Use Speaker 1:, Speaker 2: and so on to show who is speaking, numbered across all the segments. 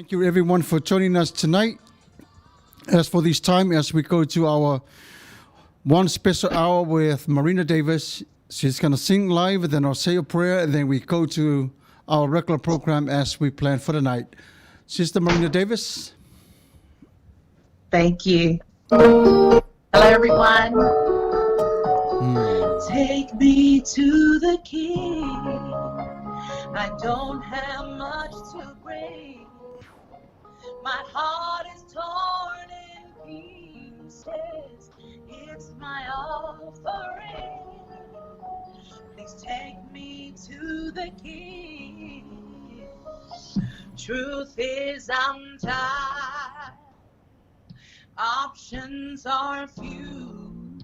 Speaker 1: Thank you, everyone, for joining us tonight. As for this time, as we go to our one special hour with Marina Davis, she's going to sing live, and then I'll say a prayer, and then we go to our regular program as we plan for the night. Sister Marina Davis.
Speaker 2: Thank you. Hello, everyone. Take me to the King. I don't have much to bring. My heart is torn in pieces. It's my offering. Please take me to the King. Truth is, I'm tired. Options are few.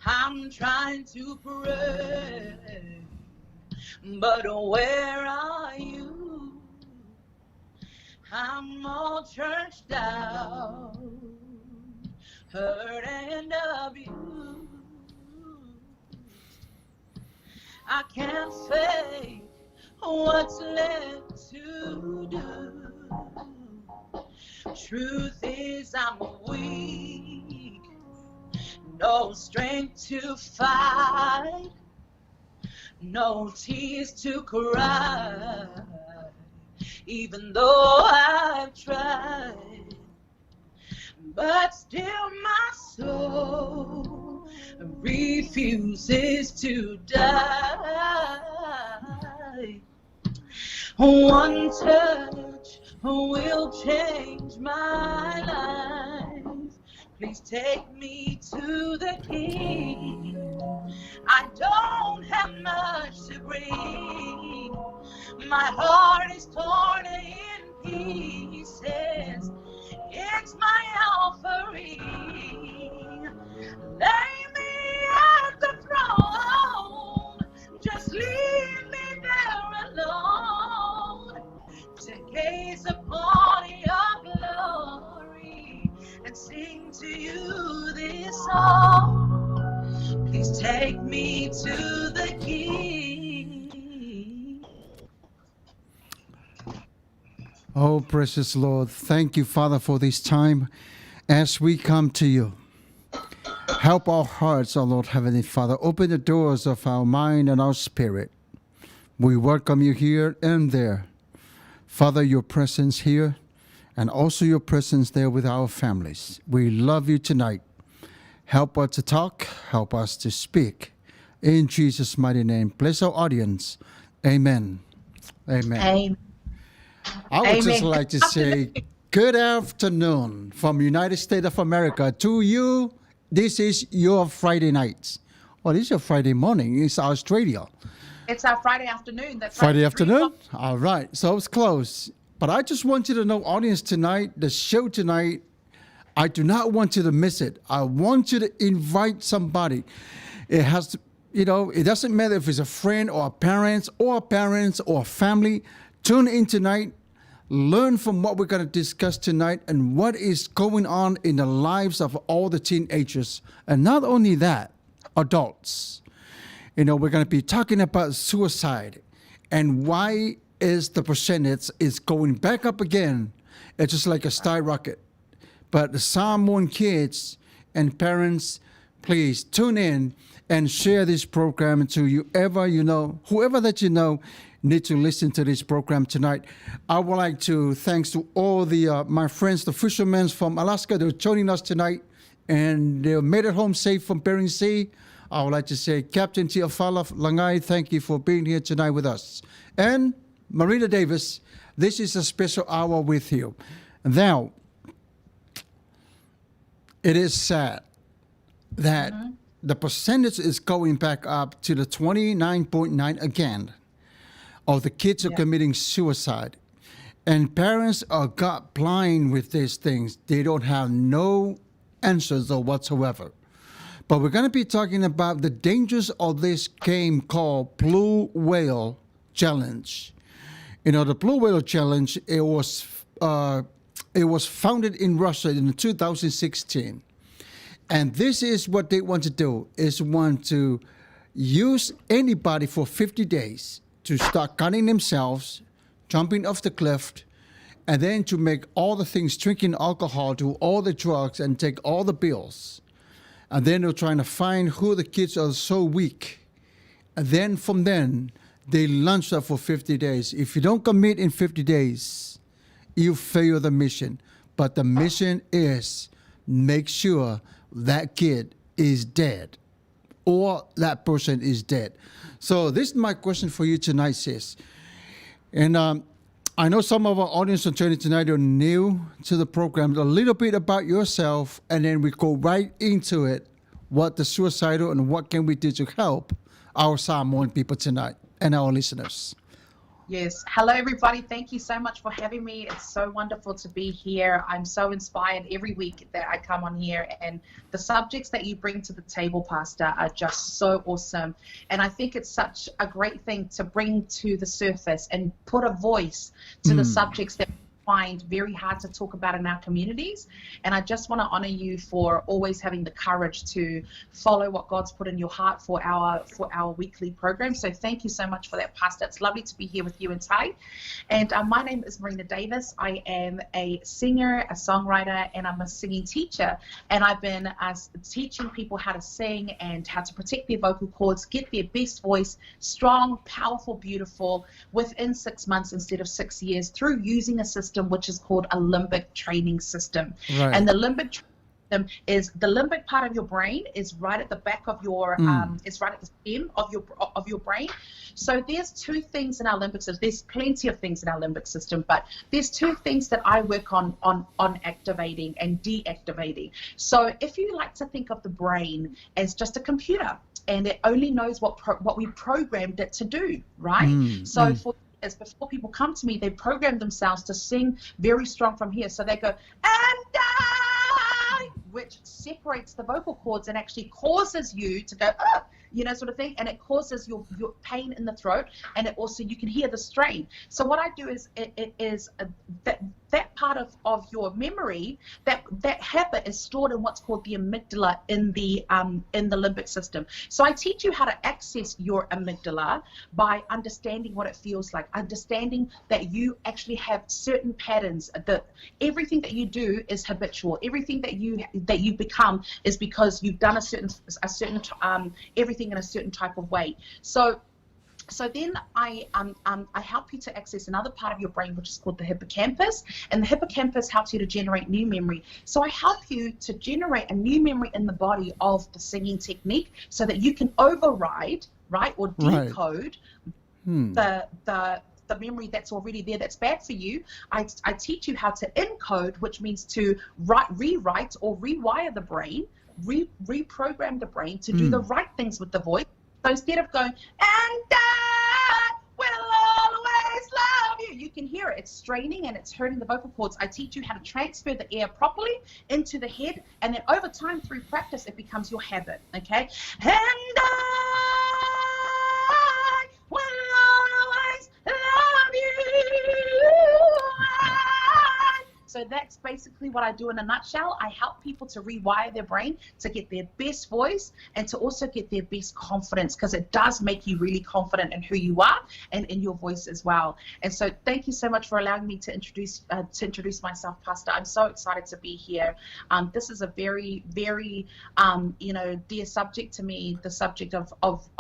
Speaker 2: I'm trying to pray, but where are you? I'm all churched out, hurt and abused. I can't say what's left to do. Truth is, I'm weak, no strength to fight, no tears to cry, even though I've tried. But still my soul refuses to die. One touch will change my life. Please take me to the King. I don't have much to bring. My heart is torn in pieces. It's my offering. Lay me at the throne. Just leave me there alone to gaze upon your glory and sing to you this song. Please take me to the King.
Speaker 1: Oh, precious Lord, thank you, Father, for this time as we come to you. Help our hearts, oh Lord Heavenly Father. Open the doors of our mind and our spirit. We welcome you here and there. Father, your presence here and also your presence there with our families. We love you tonight. Help us to talk. Help us to speak. In Jesus' mighty name. Bless our audience. Amen. Amen.
Speaker 2: Amen.
Speaker 1: I would just like to say good afternoon from United States of America to you. This is your Friday night. Oh, this is your Friday morning. It's Australia.
Speaker 2: It's our Friday afternoon. That's
Speaker 1: Friday
Speaker 2: right.
Speaker 1: afternoon? All right. So it's close. But I just want you to know, audience, tonight, the show tonight, I do not want you to miss it. I want you to invite somebody. It has to, it doesn't matter if it's a friend or a parent or a family. Tune in tonight. Learn from what we're going to discuss tonight and what is going on in the lives of all the teenagers. And not only that, adults. We're going to be talking about suicide and why is the percentage is going back up again. It's just like a skyrocket. But the Samoan kids and parents, please tune in and share this program to whoever that you know need to listen to this program tonight. I would like to thanks to all the my friends, the fishermen from Alaska, they're joining us tonight, and they made it home safe from Bering Sea. I would like to say, Captain Tuavao Langai, thank you for being here tonight with us. And Marina Davis, this is a special hour with you. Now, it is sad that the percentage is going back up to the 29.9 again of the kids are committing suicide. And parents are got blind with these things. They don't have no answers or whatsoever. But we're going to be talking about the dangers of this game called Blue Whale Challenge. The Blue Whale Challenge, it was founded in Russia in 2016. And this is what they want to do, is want to use anybody for 50 days to start cutting themselves, jumping off the cliff, and then to make all the things, drinking alcohol, do all the drugs, and take all the bills. And then they're trying to find who the kids are so weak. And then from then, they launch that for 50 days. If you don't commit in 50 days, you fail the mission. But the mission is make sure that kid is dead or that person is dead. So this is my question for you tonight, sis. And I know some of our audience on Journey tonight are new to the program. A little bit about yourself, and then we go right into it. What the suicidal and what can we do to help our Samoan people tonight and our listeners?
Speaker 2: Yes. Hello, everybody. Thank you so much for having me. It's so wonderful to be here. I'm so inspired every week that I come on here, and the subjects that you bring to the table, Pastor, are just so awesome. And I think it's such a great thing to bring to the surface and put a voice to the subjects that find very hard to talk about in our communities. And I just want to honor you for always having the courage to follow what God's put in your heart for our weekly program. So thank you so much for that, Pastor. It's lovely to be here with you and Ty. And my name is Marina Davis. I am a singer, a songwriter, and I'm a singing teacher. And I've been teaching people how to sing and how to protect their vocal cords, get their best voice, strong, powerful, beautiful, within 6 months instead of 6 years, through using a system which is called a limbic training system. Right. And the limbic system is the limbic part of your brain is right at the back of your is right at the stem of your brain. So there's two things in our limbic system. There's plenty of things in our limbic system, but there's two things that I work on activating and deactivating. So if you like to think of the brain as just a computer and it only knows what we programmed it to do, right? So for is before people come to me, they program themselves to sing very strong from here. So they go, and I, which separates the vocal cords and actually causes you to go, sort of thing. And it causes your pain in the throat. And it also, you can hear the strain. So what I do is, it is that part of your memory, that habit is stored in what's called the amygdala in the limbic system. So I teach you how to access your amygdala by understanding what it feels like, understanding that you actually have certain patterns, that everything that you do is habitual, everything that you become is because you've done a certain everything in a certain type of way. So then I help you to access another part of your brain, which is called the hippocampus, and the hippocampus helps you to generate new memory. So I help you to generate a new memory in the body of the singing technique so that you can override, right, or decode the memory that's already there that's bad for you. I teach you how to encode, which means to rewrite or rewire the brain, reprogram the brain to do the right things with the voice. So instead of going, and I will always love you, you can hear it. It's straining and it's hurting the vocal cords. I teach you how to transfer the air properly into the head, and then over time, through practice, it becomes your habit, okay? And I will always love you. So that's basically what I do in a nutshell. I help people to rewire their brain to get their best voice and to also get their best confidence, because it does make you really confident in who you are and in your voice as well. And so thank you so much for allowing me to introduce myself, Pastor. I'm so excited to be here. This is a very, very, dear subject to me, the subject of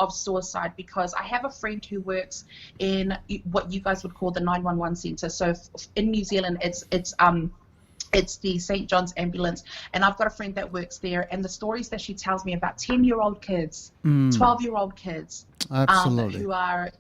Speaker 2: suicide, because I have a friend who works in what you guys would call the 911 center. So in New Zealand, it's the St. John's ambulance, and I've got a friend that works there, and the stories that she tells me about 10-year-old kids, 12-year-old kids, who are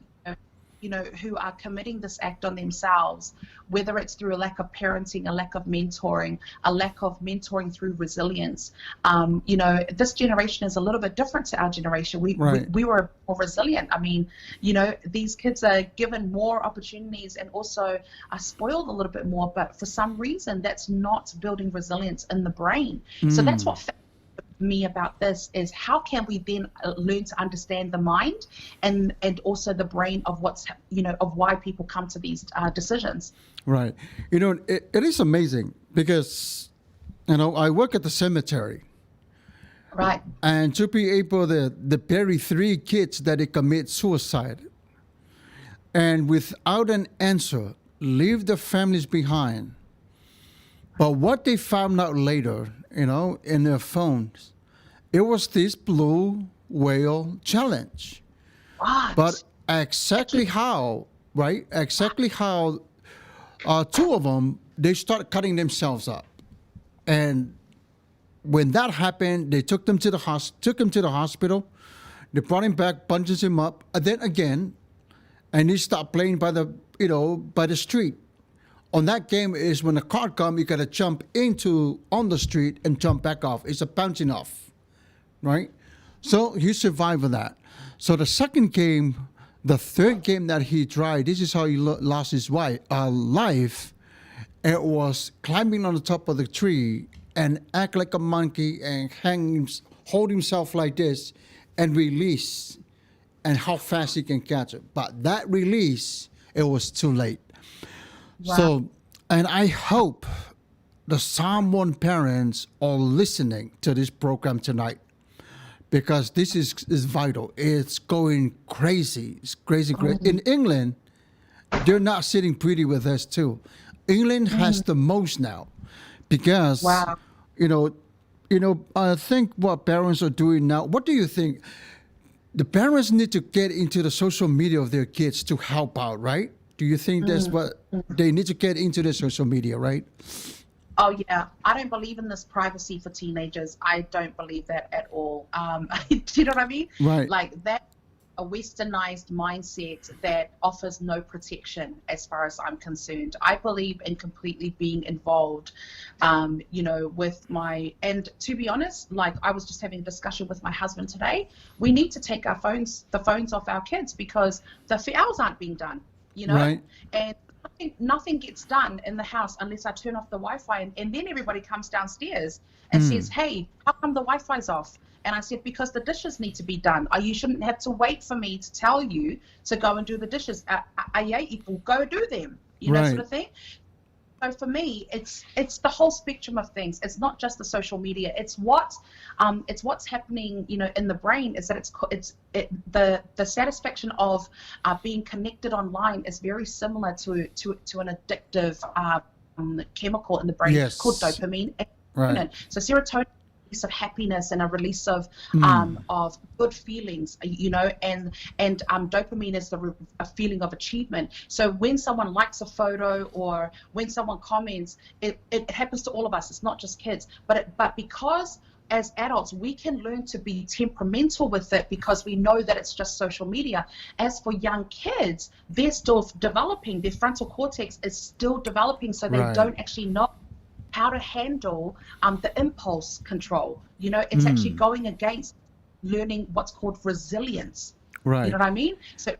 Speaker 2: who are committing this act on themselves, whether it's through a lack of parenting, a lack of mentoring, a lack of mentoring through resilience. This generation is a little bit different to our generation. We were more resilient. I mean, these kids are given more opportunities and also are spoiled a little bit more, but for some reason that's not building resilience in the brain. So that's what me about this is, how can we then learn to understand the mind and also the brain of what's of why people come to these decisions.
Speaker 1: Right. It is amazing because I work at the cemetery,
Speaker 2: right,
Speaker 1: and to be able to bury 3 kids that they commit suicide and without an answer, leave their families behind. But what they found out later, in their phones, it was this blue whale challenge. But
Speaker 2: What?
Speaker 1: exactly how, right? Exactly how two of them, they started cutting themselves up. And when that happened, they took them to the hospital. They brought him back, bunches him up, and then again, and he stopped playing by the street. On that game is when the car comes, you gotta jump on the street and jump back off. It's a bouncing off, right? So he survived with that. So the third game that he tried, this is how he lost his life. It was climbing on the top of the tree and act like a monkey and hold himself like this and release, and how fast he can catch it. But that release, it was too late.
Speaker 2: Wow.
Speaker 1: So, and I hope the Samoan parents are listening to this program tonight, because this is vital. It's going crazy. It's crazy. In England, they're not sitting pretty with us too. England has the most now, because
Speaker 2: Wow.
Speaker 1: I think what parents are doing now. What do you think? The parents need to get into the social media of their kids to help out, right? Do you think that's what they need to get into the social media, right?
Speaker 2: Oh yeah, I don't believe in this privacy for teenagers. I don't believe that at all. Do you know what I mean?
Speaker 1: Right.
Speaker 2: Like that, a westernized mindset that offers no protection as far as I'm concerned. I believe in completely being involved, with and to be honest, like I was just having a discussion with my husband today. We need to take the phones off our kids, because the hours aren't being done,
Speaker 1: Right.
Speaker 2: and nothing gets done in the house unless I turn off the Wi-Fi, and then everybody comes downstairs and says, "Hey, how come the Wi-Fi's off?" And I said, "Because the dishes need to be done. You shouldn't have to wait for me to tell you to go and do the dishes. Go do them,"
Speaker 1: Right.
Speaker 2: sort of thing. So for me, it's the whole spectrum of things. It's not just the social media. It's what's happening, in the brain. Is that the satisfaction of being connected online is very similar to an addictive chemical in the brain.
Speaker 1: Yes.
Speaker 2: Called dopamine.
Speaker 1: Right.
Speaker 2: So serotonin, of happiness and a release of good feelings, and dopamine is a feeling of achievement. So when someone likes a photo or when someone comments, it happens to all of us. It's not just kids, but because as adults we can learn to be temperamental with it, because we know that it's just social media. As for young kids, they're still developing. Their frontal cortex is still developing, so they
Speaker 1: Right.
Speaker 2: don't actually know how to handle the impulse control. It's actually going against learning what's called resilience.
Speaker 1: Right.
Speaker 2: You know what I mean? So,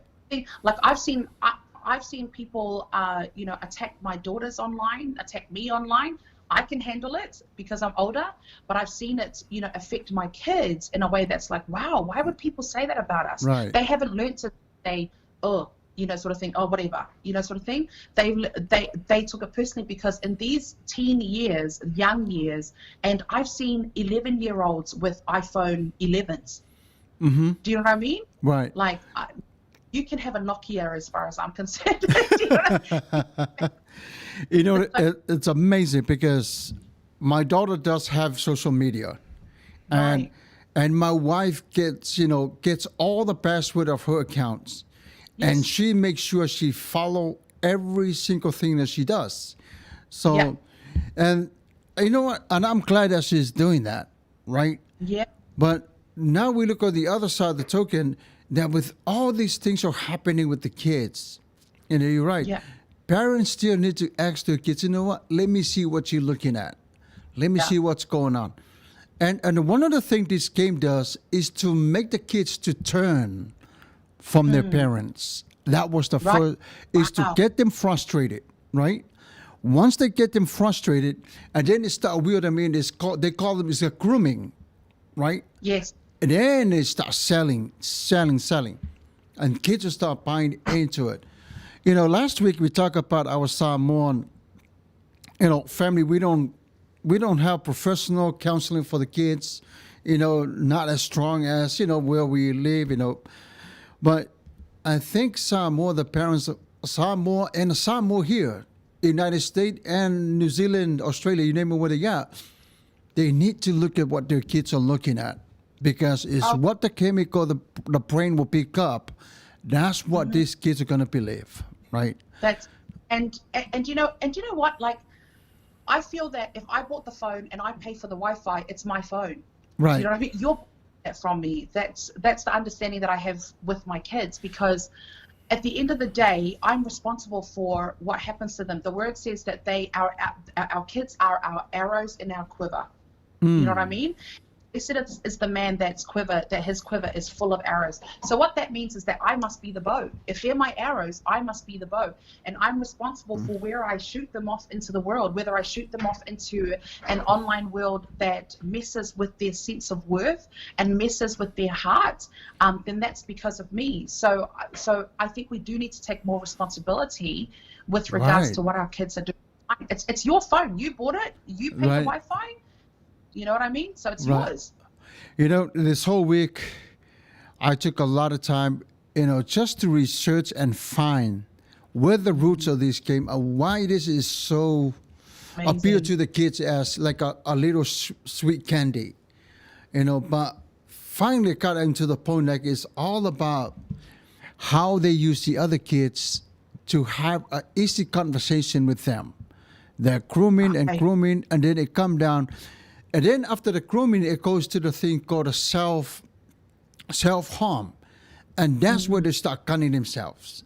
Speaker 2: like I've seen people, attack my daughters online, attack me online. I can handle it because I'm older, but I've seen it, affect my kids in a way that's like, wow, why would people say that about us?
Speaker 1: Right.
Speaker 2: They haven't learned to say, oh, sort of thing, oh, whatever, sort of thing. They took it personally, because in these young years, and I've seen 11-year-olds with iPhone 11s.
Speaker 1: Mm-hmm.
Speaker 2: Do you know what I mean?
Speaker 1: Right.
Speaker 2: Like, you can have a Nokia as far as I'm concerned. Do you know what I mean?
Speaker 1: It's amazing, because my daughter does have social media, and
Speaker 2: Right.
Speaker 1: and my wife gets all the password of her accounts. And
Speaker 2: Yes.
Speaker 1: she makes sure she follow every single thing that she does. So,
Speaker 2: Yeah.
Speaker 1: and you know what? And I'm glad that she's doing that, right?
Speaker 2: Yeah.
Speaker 1: But now we look at the other side of the token, that with all these things are happening with the kids, you're right.
Speaker 2: Yeah.
Speaker 1: Parents still need to ask their kids, you know what? Let me see what you're looking at. Let me
Speaker 2: Yeah.
Speaker 1: see what's going on. And one of the things this game does is to make the kids to turn from their parents. That was the
Speaker 2: Right.
Speaker 1: first, is to
Speaker 2: Wow.
Speaker 1: get them frustrated, right? Once they get them frustrated, and then they start weird. I mean, they call them, it's a grooming, right?
Speaker 2: Yes.
Speaker 1: And then they start selling, and kids will start buying into it. Last week we talked about our Samoan, family. We don't have professional counseling for the kids, not as strong as where we live, But I think some more the parents Samoa and Samoa here, United States and New Zealand, Australia, you name it where they are, they need to look at what their kids are looking at because it's what the chemical the brain will pick up. That's what these kids are gonna believe, right?
Speaker 2: That's and you know what? Like, I feel that if I bought the phone and I pay for the Wi-Fi, it's my phone.
Speaker 1: Right.
Speaker 2: You know what I mean? You're buying that from me. That's the understanding that I have with my kids, because at the end of the day, I'm responsible for what happens to them. The word says that our kids are our arrows in our quiver. You know what I mean? They said it's the man that his quiver is full of arrows. So what that means is that I must be the bow. If they're my arrows, I must be the bow. And I'm responsible for where I shoot them off into the world, whether I shoot them off into an online world that messes with their sense of worth and messes with their heart, then that's because of me. So I think we do need to take more responsibility with regards to what our kids are doing. It's your phone. You bought it. You paid the Wi-Fi. You know what I mean? So it's yours.
Speaker 1: You know, this whole week, I took a lot of time, just to research and find where the roots of this came and why this is so appeal to the kids as like a little sweet candy, but finally got into the point like it's all about how they use the other kids to have an easy conversation with them. They're grooming and grooming, and then it come down. And then after the grooming, it goes to the thing called a self-harm. And that's where they start cutting themselves.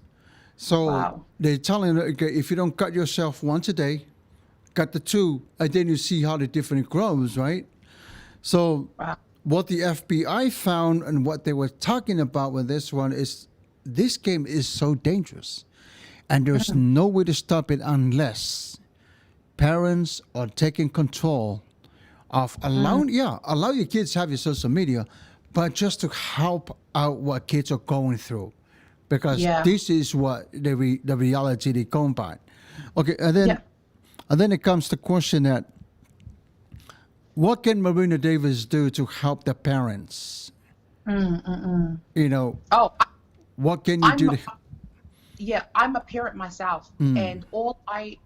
Speaker 1: So they're telling them, okay, if you don't cut yourself once a day, cut the two, and then you see how the different grows, right? So what the FBI found and what they were talking about with this one is this game is so dangerous. And there's no way to stop it unless parents are taking control of allow your kids to have your social media, but just to help out what kids are going through, because this is what the reality they go by. Okay, and then it comes to question that what can Marina Davis do to help the parents? What can you do?
Speaker 2: I'm a parent myself, and all I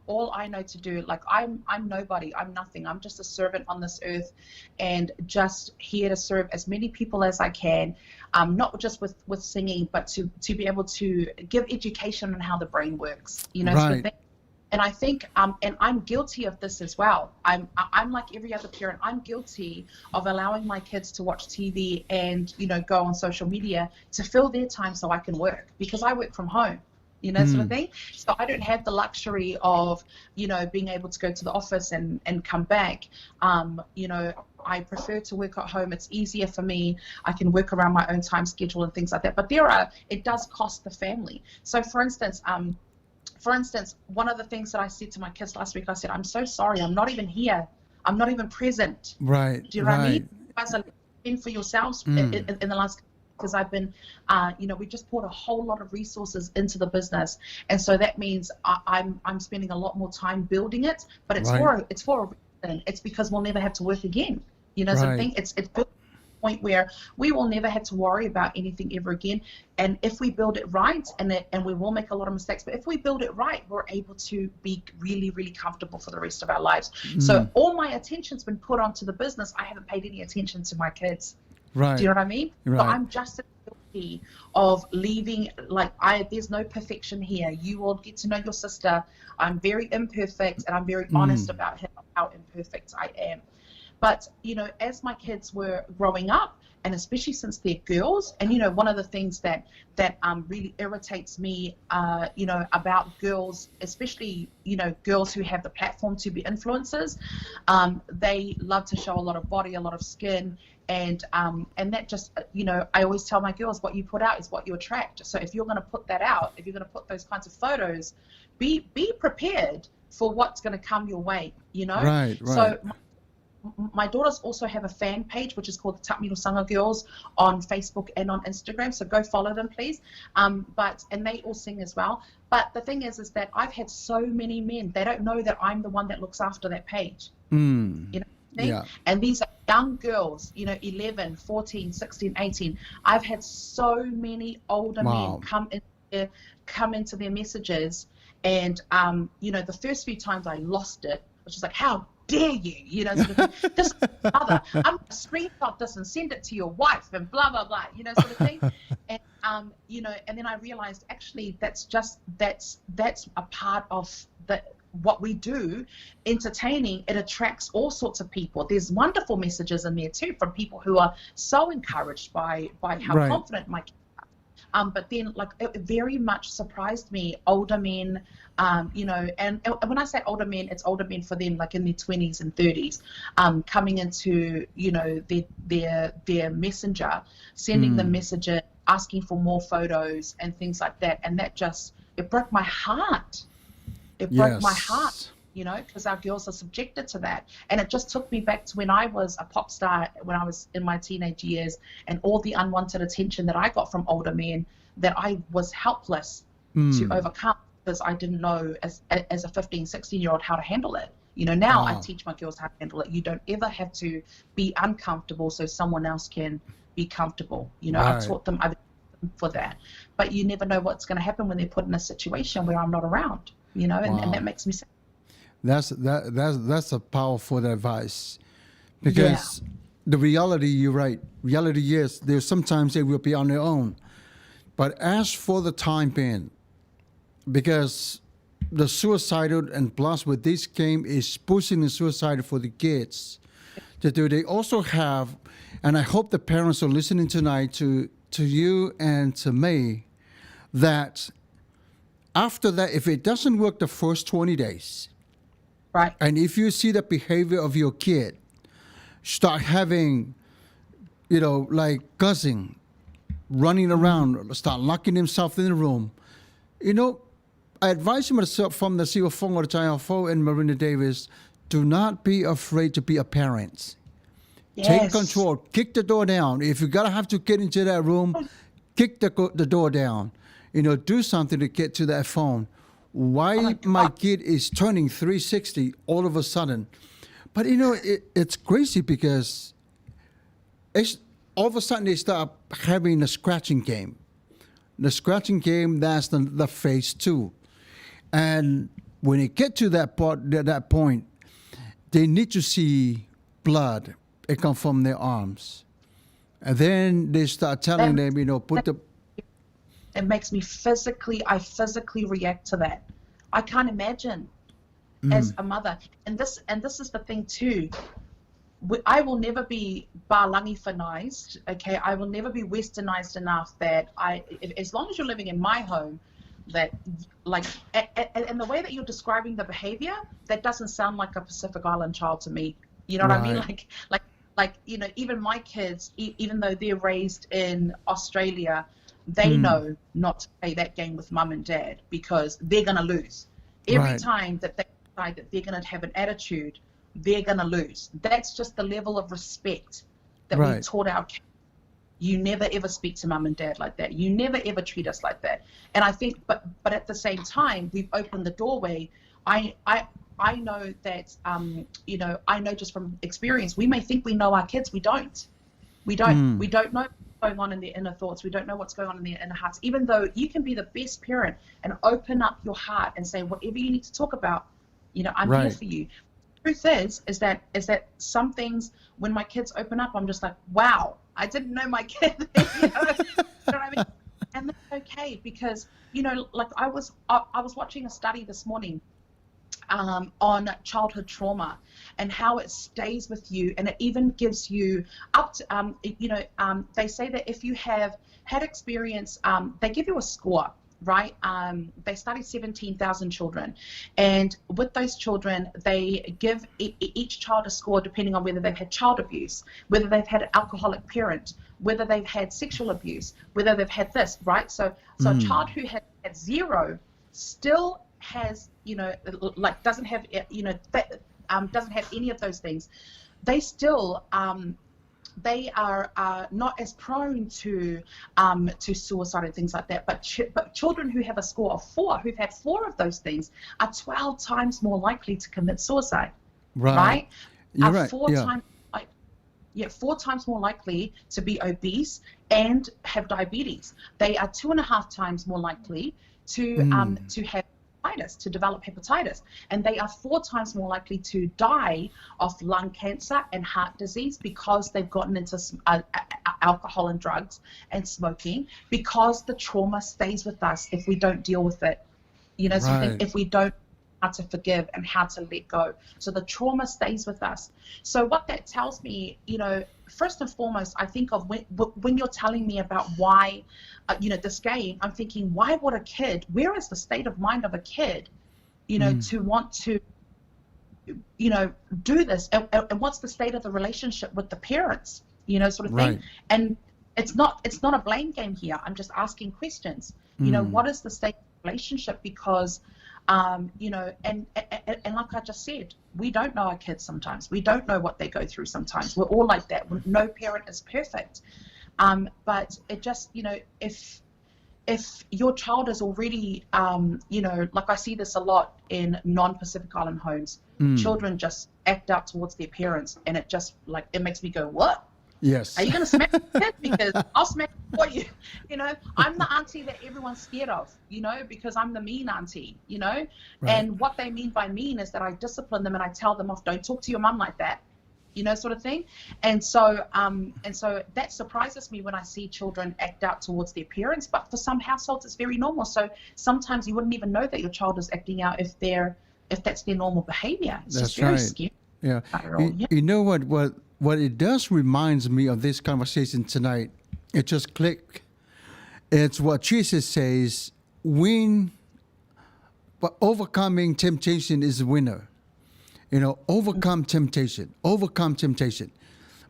Speaker 2: know to do, like I'm nobody, I'm nothing. I'm just a servant on this earth, and just here to serve as many people as I can, not just with singing, but to be able to give education on how the brain works. And I think, and I'm guilty of this as well. I'm like every other parent. I'm guilty of allowing my kids to watch TV and go on social media to fill their time so I can work, because I work from home. Sort of thing. So I don't have the luxury of, being able to go to the office and come back. I prefer to work at home. It's easier for me. I can work around my own time schedule and things like that. But it does cost the family. So for instance, one of the things that I said to my kids last week, I said, I'm so sorry. I'm not even here. I'm not even present.
Speaker 1: Right.
Speaker 2: Do you know what I mean? You guys are living for yourselves in the last, because I've been, we just poured a whole lot of resources into the business, and so that means I'm spending a lot more time building it. But it's for a reason. It's because we'll never have to work again. Sort of thing. It's built to a point where we will never have to worry about anything ever again. And if we build it right, and we will make a lot of mistakes, but if we build it right, we're able to be really, really comfortable for the rest of our lives. So all my attention's been put onto the business. I haven't paid any attention to my kids.
Speaker 1: Right.
Speaker 2: Do you know what I mean?
Speaker 1: Right.
Speaker 2: So I'm just as guilty of leaving. There's no perfection here. You will get to know your sister. I'm very imperfect, and I'm very honest about how imperfect I am. But as my kids were growing up, and especially since they're girls, and one of the things that really irritates me, about girls, especially girls who have the platform to be influencers, they love to show a lot of body, a lot of skin. And that just, I always tell my girls, what you put out is what you attract. So if you're going to put that out, if you're going to put those kinds of photos, be prepared for what's going to come your way,
Speaker 1: Right.
Speaker 2: So my daughters also have a fan page, which is called the Tapmiro Sanga Girls, on Facebook and on Instagram. So go follow them, please. And they all sing as well. But the thing is that I've had so many men, they don't know that I'm the one that looks after that page. Yeah. And these are young girls, 11, 14, 16, 18. I've had so many older men come in come into their messages, and the first few times I lost it, which is like, how dare you, sort of thing. This is mother, I'm gonna screenshot this and send it to your wife and blah blah blah, sort of thing. And and then I realized actually that's a part of what we do, entertaining. It attracts all sorts of people. There's wonderful messages in there too from people who are so encouraged by how confident my kids are. But then, like, it very much surprised me, older men, and when I say older men, it's older men for them, like in their 20s and 30s, coming into, their messenger, sending them messages, asking for more photos and things like that. And that it broke my heart. It broke my heart, because our girls are subjected to that. And it just took me back to when I was a pop star, when I was in my teenage years, and all the unwanted attention that I got from older men that I was helpless to overcome, because I didn't know as a 15, 16-year-old how to handle it. Now I teach my girls how to handle it. You don't ever have to be uncomfortable so someone else can be comfortable. I've taught them for that. But you never know what's going to happen when they're put in a situation where I'm not around. And that makes me sad.
Speaker 1: That's a powerful advice, because the reality, you're right. Reality, yes, there's sometimes they will be on their own, but as for the time being, because the suicidal and plus with this game is pushing the suicide for the kids to do. They also have, and I hope the parents are listening tonight to you and to me, that after that, if it doesn't work the first 20 days,
Speaker 2: right,
Speaker 1: and if you see the behavior of your kid start having, like cussing, running around, start locking himself in the room, I advise myself from the CEO Fongo Tuavao and Marina Davis, do not be afraid to be a parent.
Speaker 2: Yes.
Speaker 1: Take control, kick the door down. If you gotta have to get into that room, kick the door down. Do something to get to that phone. Why my kid is turning 360 all of a sudden. But, it's crazy because all of a sudden they start having a scratching game. The scratching game, that's the phase 2. And when they get to that point, they need to see blood. It comes from their arms. And then they start telling them, put the...
Speaker 2: It makes me I physically react to that. I can't imagine as a mother. And this is the thing too. I will never be Balangifanized, okay? I will never be westernized enough that as long as you're living in my home, that like, and the way that you're describing the behavior, that doesn't sound like a Pacific Island child to me. You know what I mean? Like, even my kids, even though they're raised in Australia, they know not to play that game with mum and dad, because they're going to lose. Every time that they decide that they're going to have an attitude, they're going to lose. That's just the level of respect that we taught our kids. You never ever speak to mum and dad like that. You never ever treat us like that. And I think, but at the same time, we've opened the doorway. I know that, I know just from experience, we may think we know our kids. We don't. We don't know going on in their inner thoughts. We don't know what's going on in their inner hearts, even though you can be the best parent and open up your heart and say whatever you need to talk about, I'm here for you. The truth is that some things, when my kids open up, I'm just like, wow, I didn't know my kid. You know what I mean? And that's okay, because like I was watching a study this morning on childhood trauma and how it stays with you, and it even gives you up to, they say that if you have had experience, they give you a score, right? They studied 17,000 children, and with those children, they give each child a score depending on whether they've had child abuse, whether they've had an alcoholic parent, whether they've had sexual abuse, whether they've had this, right? So a child who had 0 still has, like doesn't have, doesn't have any of those things. They still, they are not as prone to suicide and things like that. But children who have a score of 4, who've had 4 of those things, are 12 times more likely to commit suicide. Right?
Speaker 1: You're right.
Speaker 2: 4 times. 4 times more likely to be obese and have diabetes. They are 2.5 times more likely to have hepatitis, to develop hepatitis, and they are 4 times more likely to die of lung cancer and heart disease because they've gotten into alcohol and drugs and smoking, because the trauma stays with us if we don't deal with it. So if we don't know how to forgive and how to let go. So the trauma stays with us. So what that tells me, first and foremost, I think of when you're telling me about why, this game, I'm thinking, why would a kid, where is the state of mind of a kid, to want to, do this? And what's the state of the relationship with the parents, sort of thing. And it's not a blame game here. I'm just asking questions. What is the state of the relationship? Because, and like I just said, we don't know our kids sometimes. We don't know what they go through sometimes. We're all like that. No parent is perfect. But it just, if your child is already, like I see this a lot in non-Pacific Island homes, children just act out towards their parents, and it just it makes me go, what?
Speaker 1: Yes.
Speaker 2: Are you going to smack the kid? Because I'll smack for you. I'm the auntie that everyone's scared of, because I'm the mean auntie, And what they mean by mean is that I discipline them and I tell them off, don't talk to your mum like that, sort of thing. And so that surprises me when I see children act out towards their parents. But for some households, it's very normal. So sometimes you wouldn't even know that your child is acting out if that's their normal behavior. It's just very scary.
Speaker 1: Yeah. You know what it does reminds me of this conversation tonight. It just clicked. It's what Jesus says, but overcoming temptation is the winner. Overcome temptation.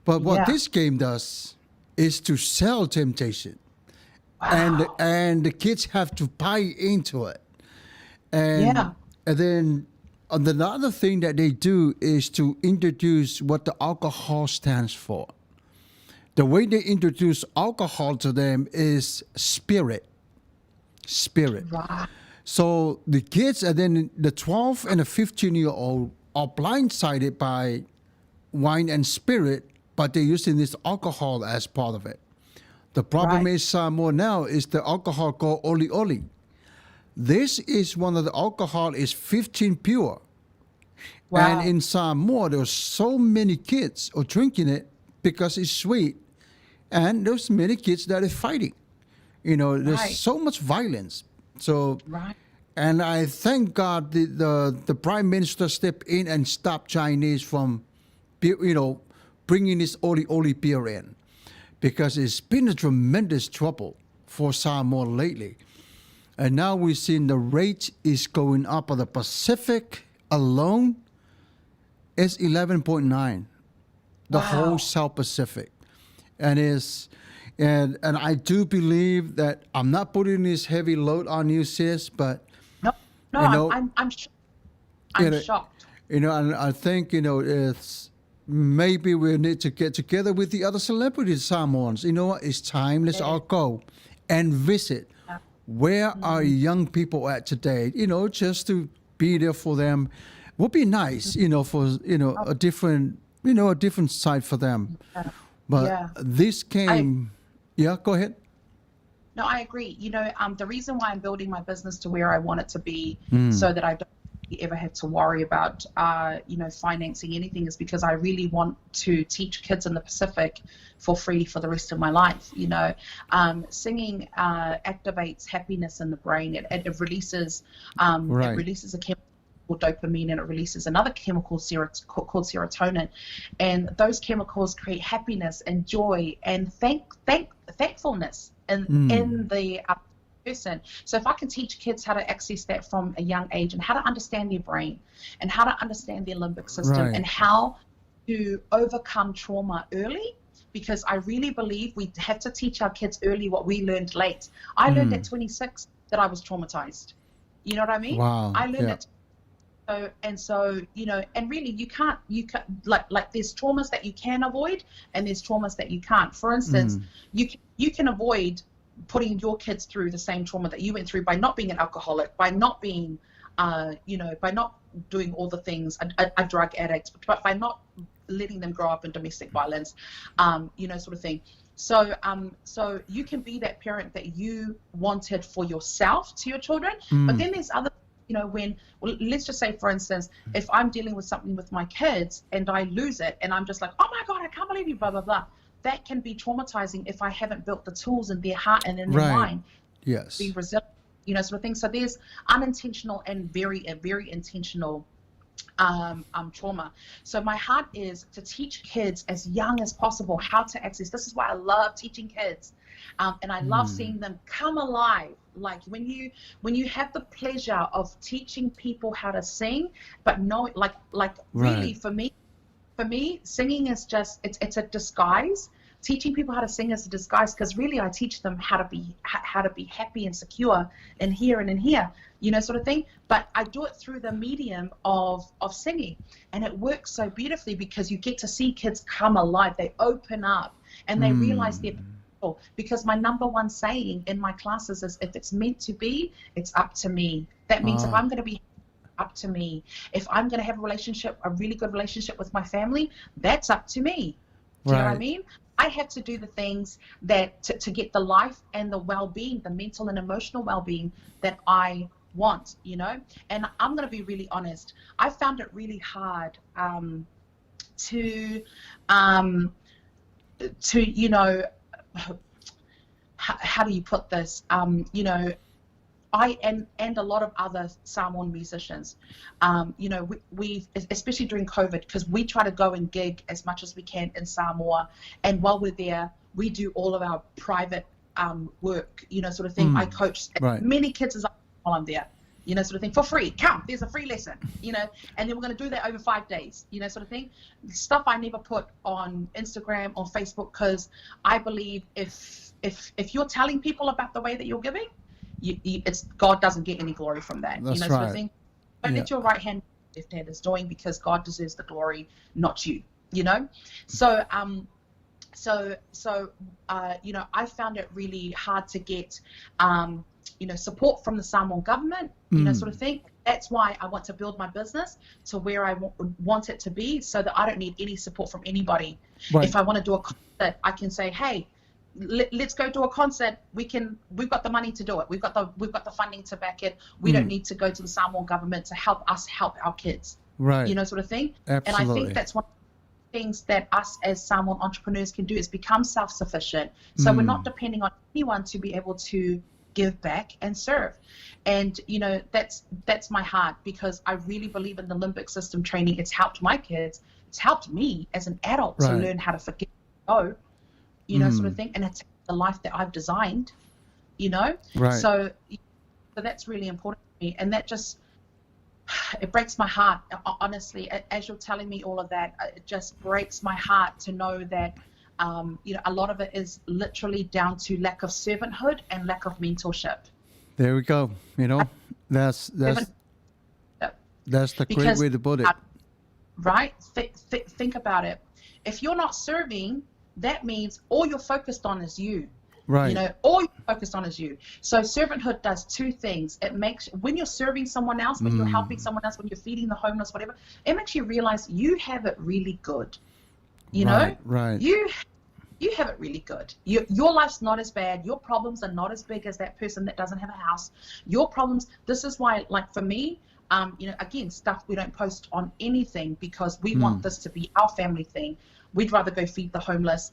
Speaker 1: But what this game does is to sell temptation. Wow. And the kids have to buy into it. And then another thing that they do is to introduce what the alcohol stands for. The way they introduce alcohol to them is spirit. Wow. So the kids, and then the 12 and the 15-year-old are blindsided by wine and spirit, but they're using this alcohol as part of it. The problem is Samoa now is the alcohol called oli oli. This is one of the alcohol is 15 pure. Wow. And in Samoa, there's so many kids are drinking it because it's sweet. And there's many kids that are fighting. There's so much violence. So, and I thank God the Prime Minister stepped in and stopped Chinese from, bringing this oli oli beer in. Because it's been a tremendous trouble for Samoa lately. And now we've seen the rate is going up on the Pacific alone. It's 11.9, the whole South Pacific. And I do believe that I'm not putting this heavy load on you, sis, but
Speaker 2: I'm shocked.
Speaker 1: And I think it's maybe we need to get together with the other celebrities, Samoans. It's time. Let's all go and visit. Where are young people at today? Just to be there for them would be nice. For a different side for them. But this came. Go ahead.
Speaker 2: No, I agree. The reason why I'm building my business to where I want it to be, so that I don't ever have to worry about, financing anything, is because I really want to teach kids in the Pacific for free for the rest of my life. Singing activates happiness in the brain. It releases it releases a chemical called dopamine, and it releases another chemical called serotonin, and those chemicals create happiness and joy and thankfulness in the person. So if I can teach kids how to access that from a young age, and how to understand their brain, and how to understand their limbic system, and how to overcome trauma early, because I really believe we have to teach our kids early what we learned late. I learned at 26 that I was traumatized. You know what I mean?
Speaker 1: Wow.
Speaker 2: I learned it. So and really you can't like there's traumas that you can avoid, and there's traumas that you can't. For instance, you can avoid putting your kids through the same trauma that you went through by not being an alcoholic, by not being by not doing all the things, a drug addict, but by not letting them grow up in domestic violence, sort of thing. So you can be that parent that you wanted for yourself to your children, but then there's other, let's just say, for instance, if I'm dealing with something with my kids and I lose it and I'm just like, oh my God, I can't believe you, blah, blah, blah. That can be traumatizing if I haven't built the tools in their heart and in their mind.
Speaker 1: Yes.
Speaker 2: Be resilient, sort of thing. So there's unintentional and very intentional trauma. So my heart is to teach kids as young as possible how to access. This is why I love teaching kids, and I love seeing them come alive. Like when you have the pleasure of teaching people how to sing, but no, really for me, singing is just it's a disguise. Teaching people how to sing is a disguise, because really I teach them how to be happy and secure in here and in here, sort of thing. But I do it through the medium of singing, and it works so beautifully because you get to see kids come alive. They open up and they realize they're people. Because my number one saying in my classes is, if it's meant to be, it's up to me. That means if I'm going to be up to me, if I'm going to have a really good relationship with my family, that's up to me. Do you know what I mean? I have to do the things that to get the life and the well-being, the mental and emotional well-being that I want, And I'm going to be really honest. I found it really hard to how do you put this? I and a lot of other Samoan musicians, we especially during COVID, because we try to go and gig as much as we can in Samoa, and while we're there, we do all of our private work, sort of thing. I coach as many kids as while I'm there, sort of thing, for free. Come, there's a free lesson, and then we're going to do that over 5 days, sort of thing. Stuff I never put on Instagram or Facebook, because I believe if you're telling people about the way that you're giving, it's God doesn't get any glory from that.
Speaker 1: That's
Speaker 2: sort of thing. Don't let your right hand left hand is doing, because God deserves the glory, not you. So I found it really hard to get support from the Samoan government, sort of thing. That's why I want to build my business to where I want it to be, so that I don't need any support from anybody. If I want to do a concert, I can say, hey, let's go do a concert. We've got the money to do it. We've got the funding to back it. We don't need to go to the Samoan government to help us help our kids. Right. Sort of thing.
Speaker 1: Absolutely.
Speaker 2: And I think that's one of the things that us as Samoan entrepreneurs can do, is become self-sufficient. So we're not depending on anyone to be able to give back and serve. And that's my heart, because I really believe in the limbic system training. It's helped my kids. It's helped me as an adult to learn how to forgive and go. Sort of thing, and it's the life that I've designed, Right. So that's really important to me, and that just, it breaks my heart, honestly. As you're telling me all of that, it just breaks my heart to know that, a lot of it is literally down to lack of servanthood and lack of mentorship.
Speaker 1: There we go. That's the great way to put it.
Speaker 2: Right? Think about it. If you're not serving, that means all you're focused on is you. Right. All you're focused on is you. So servanthood does two things. It makes, when you're serving someone else, when you're helping someone else, when you're feeding the homeless, whatever, it makes you realize you have it really good. Right. You have it really good. Your life's not as bad. Your problems are not as big as that person that doesn't have a house. Your problems, this is why, like for me, again, stuff we don't post on anything, because we want this to be our family thing. We'd rather go feed the homeless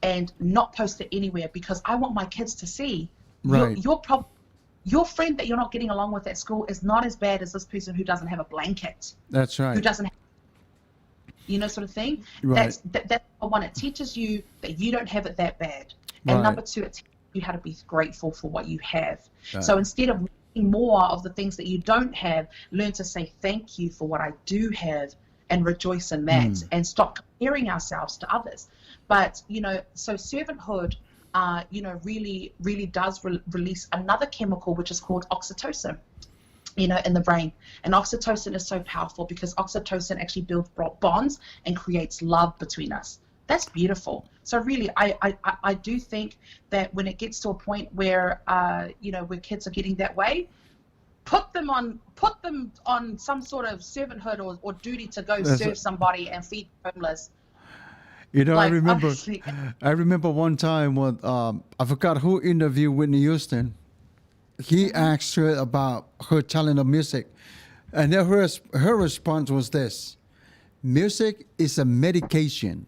Speaker 2: and not post it anywhere, because I want my kids to see your friend that you're not getting along with at school is not as bad as this person who doesn't have a blanket.
Speaker 1: That's right.
Speaker 2: Who doesn't have, sort of thing. Right. That's one. It teaches you that you don't have it that bad. And number two, it teaches you how to be grateful for what you have. Right. So instead of more of the things that you don't have, learn to say thank you for what I do have, and rejoice in that, and stop comparing ourselves to others. But so servanthood really, really does release another chemical, which is called oxytocin, in the brain. And oxytocin is so powerful, because oxytocin actually builds bonds and creates love between us. That's beautiful. So really, I do think that when it gets to a point where where kids are getting that way, put them on some sort of servanthood or duty to go serve somebody and feed the homeless.
Speaker 1: You know,
Speaker 2: Like honestly,
Speaker 1: I remember one time when I forgot who interviewed Whitney Houston. He asked her about her talent of music, and then her response was this: "Music is a medication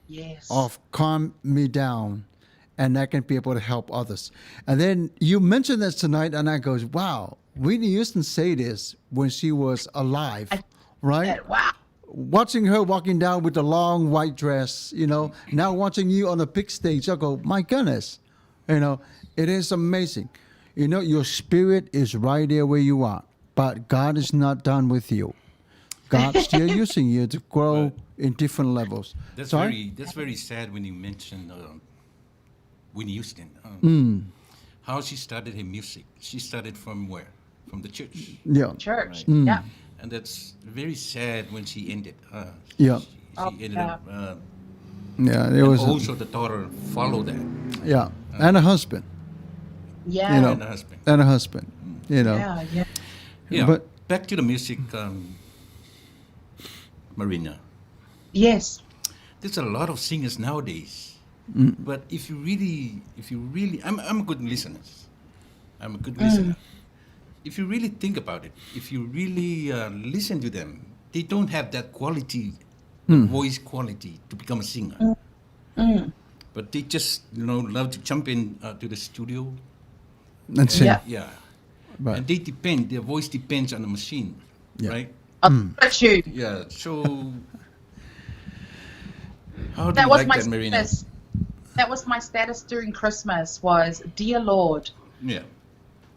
Speaker 2: yes.
Speaker 1: of calm me down, and I can be able to help others." And then you mentioned this tonight, and I goes, "Wow, Whitney Houston say this when she was alive,
Speaker 2: I
Speaker 1: right?"
Speaker 2: said, wow.
Speaker 1: Watching her walking down with the long white dress, now watching you on a big stage, I go, my goodness, it is amazing. Your spirit is right there where you are, but God is not done with you. God's still using you to grow
Speaker 3: But
Speaker 1: in different levels. Sorry?
Speaker 3: that's very sad when you mention Whitney Houston. How she started her music. She started from where? From the church.
Speaker 1: Yeah,
Speaker 2: Church.
Speaker 3: Right.
Speaker 2: Yeah.
Speaker 3: And that's very sad when she ended.
Speaker 1: yeah,
Speaker 2: Oh,
Speaker 3: She ended
Speaker 2: yeah.
Speaker 3: up,
Speaker 1: yeah. It
Speaker 3: and
Speaker 1: was,
Speaker 3: also the daughter followed that,
Speaker 1: yeah, and a husband,
Speaker 2: Yeah.
Speaker 1: you know,
Speaker 3: and the husband.
Speaker 1: and a husband,
Speaker 2: Yeah. Yeah.
Speaker 3: Yeah,
Speaker 1: But
Speaker 3: back to the music, Marina.
Speaker 2: Yes.
Speaker 3: There's a lot of singers nowadays, but if you really, I'm a good listener. I'm a good listener. If you really think about it, if you really listen to them, they don't have that quality, voice quality to become a singer. But they just, love to jump in to the studio.
Speaker 1: that's
Speaker 3: And,
Speaker 1: it.
Speaker 2: Yeah.
Speaker 3: yeah.
Speaker 1: Right.
Speaker 3: And their voice depends on the machine,
Speaker 1: Yeah.
Speaker 3: right?
Speaker 2: Tune.
Speaker 3: Yeah. So, how do
Speaker 2: That
Speaker 3: you
Speaker 2: was
Speaker 3: like
Speaker 2: my
Speaker 3: that, Marina?
Speaker 2: status. That was my status during Christmas. Was, dear Lord,
Speaker 3: Yeah.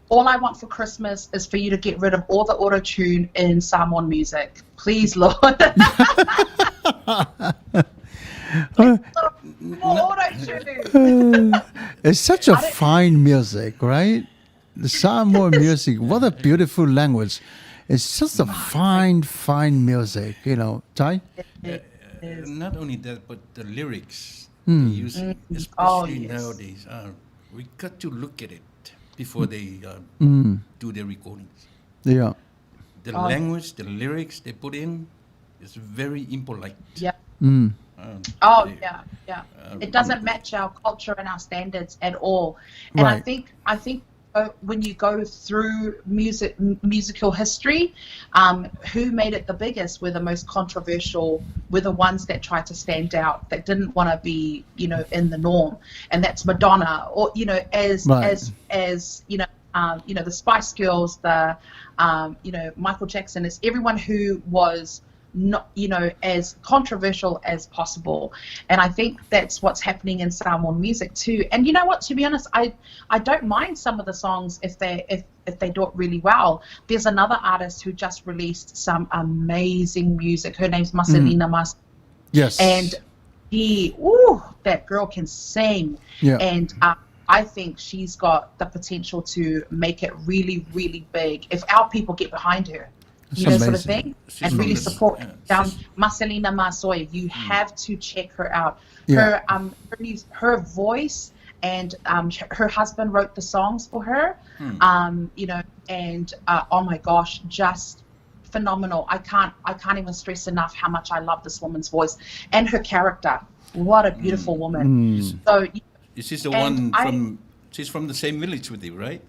Speaker 2: all I want for Christmas is for you to get rid of all the auto tune in Samoan music, please, Lord. More auto tune.
Speaker 1: It's such a fine music, right? The Samoan music, what a beautiful language. It's just a fine, fine music, Ty?
Speaker 3: Not only that, but the lyrics they use,
Speaker 2: Oh,
Speaker 3: especially
Speaker 2: yes.
Speaker 3: nowadays, we got to look at it before they do their recordings.
Speaker 1: Yeah.
Speaker 3: The
Speaker 2: Oh.
Speaker 3: language, the lyrics they put in is very impolite.
Speaker 2: Yeah.
Speaker 1: Mm.
Speaker 2: Oh
Speaker 3: They-
Speaker 2: yeah. It doesn't match our culture and our standards at all. And
Speaker 1: Right.
Speaker 2: I think when you go through musical history, who made it the biggest, were the most controversial, were the ones that tried to stand out, that didn't want to be, in the norm, and that's Madonna, or as
Speaker 1: Right.
Speaker 2: the Spice Girls, the Michael Jackson, is everyone who was not as controversial as possible. And I think that's what's happening in Samoan music too. And you know what, to be honest, I don't mind some of the songs if they do it really well. There's another artist who just released some amazing music. Her name's Marcelina Mas,
Speaker 1: Yes.
Speaker 2: and that girl can sing.
Speaker 1: Yeah.
Speaker 2: And I think she's got the potential to make it really, really big if our people get behind her.
Speaker 1: That's
Speaker 2: Sort of
Speaker 1: amazing.
Speaker 2: thing,
Speaker 3: She's
Speaker 2: and
Speaker 3: from
Speaker 2: really
Speaker 3: the-
Speaker 2: support
Speaker 3: yeah,
Speaker 2: Marcelina Masoy. You have to check her out.
Speaker 1: Yeah.
Speaker 2: Her voice, and her husband wrote the songs for her. And oh my gosh, just phenomenal. I can't even stress enough how much I love this woman's voice and her character. What a beautiful woman. So
Speaker 3: Is this the
Speaker 2: And
Speaker 3: one she's from the same village with you, right?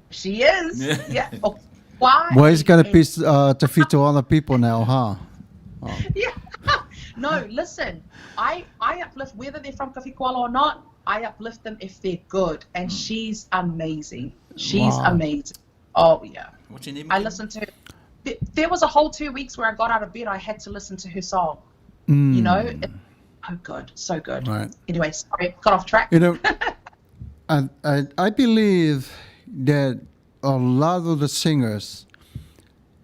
Speaker 2: she is.
Speaker 3: Yeah.
Speaker 2: Yeah. Oh, why?
Speaker 1: Well, it's got to be to feed to other people now, huh?
Speaker 2: Yeah. No, listen. I uplift whether they're from Kawhikoala or not. I uplift them if they're good, and she's amazing. She's
Speaker 1: Wow.
Speaker 2: amazing. Oh yeah.
Speaker 3: What's your name?
Speaker 2: I
Speaker 3: again?
Speaker 2: listened to her. There was a whole 2 weeks where I got out of bed. I had to listen to her song. Oh, good, so good.
Speaker 1: Right.
Speaker 2: Anyway, sorry, got off track.
Speaker 1: I believe that a lot of the singers,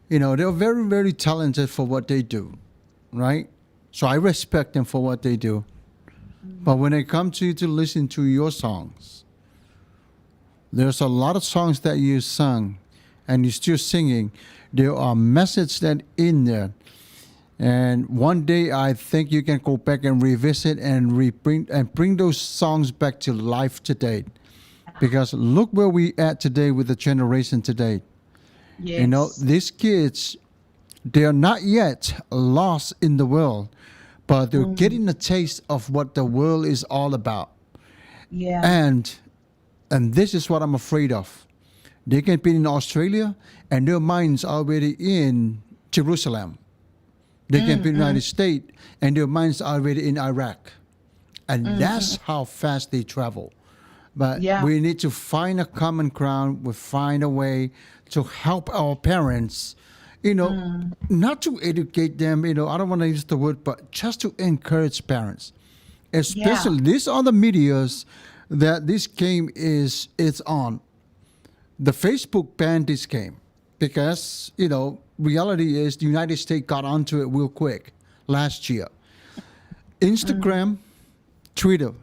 Speaker 1: they're very, very talented for what they do, right? So I respect them for what they do. But when it comes to listen to your songs, there's a lot of songs that you sung and you're still singing. There are messages that in there. And one day I think you can go back and revisit and bring those songs back to life today. Because look where we at today with the generation today.
Speaker 2: Yes.
Speaker 1: These kids, they are not yet lost in the world, but they're getting a taste of what the world is all about.
Speaker 2: Yeah.
Speaker 1: And this is what I'm afraid of. They can be in Australia and their minds already in Jerusalem. They can be in the United States and their minds already in Iraq. And that's how fast they travel. But we need to find a common ground. We find a way to help our parents, not to educate them, I don't want to use the word, but just to encourage parents. Especially these are the medias that this game is on. The Facebook banned this game because, reality is the United States got onto it real quick last year. Instagram, Twitter,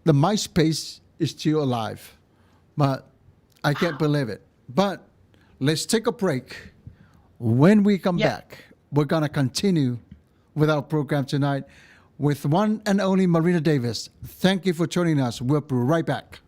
Speaker 1: the MySpace is still alive, but I can't believe it. But let's take a break. When we come back, we're going to continue with our program tonight with one and only Marina Davis. Thank you for joining us. We'll be right back.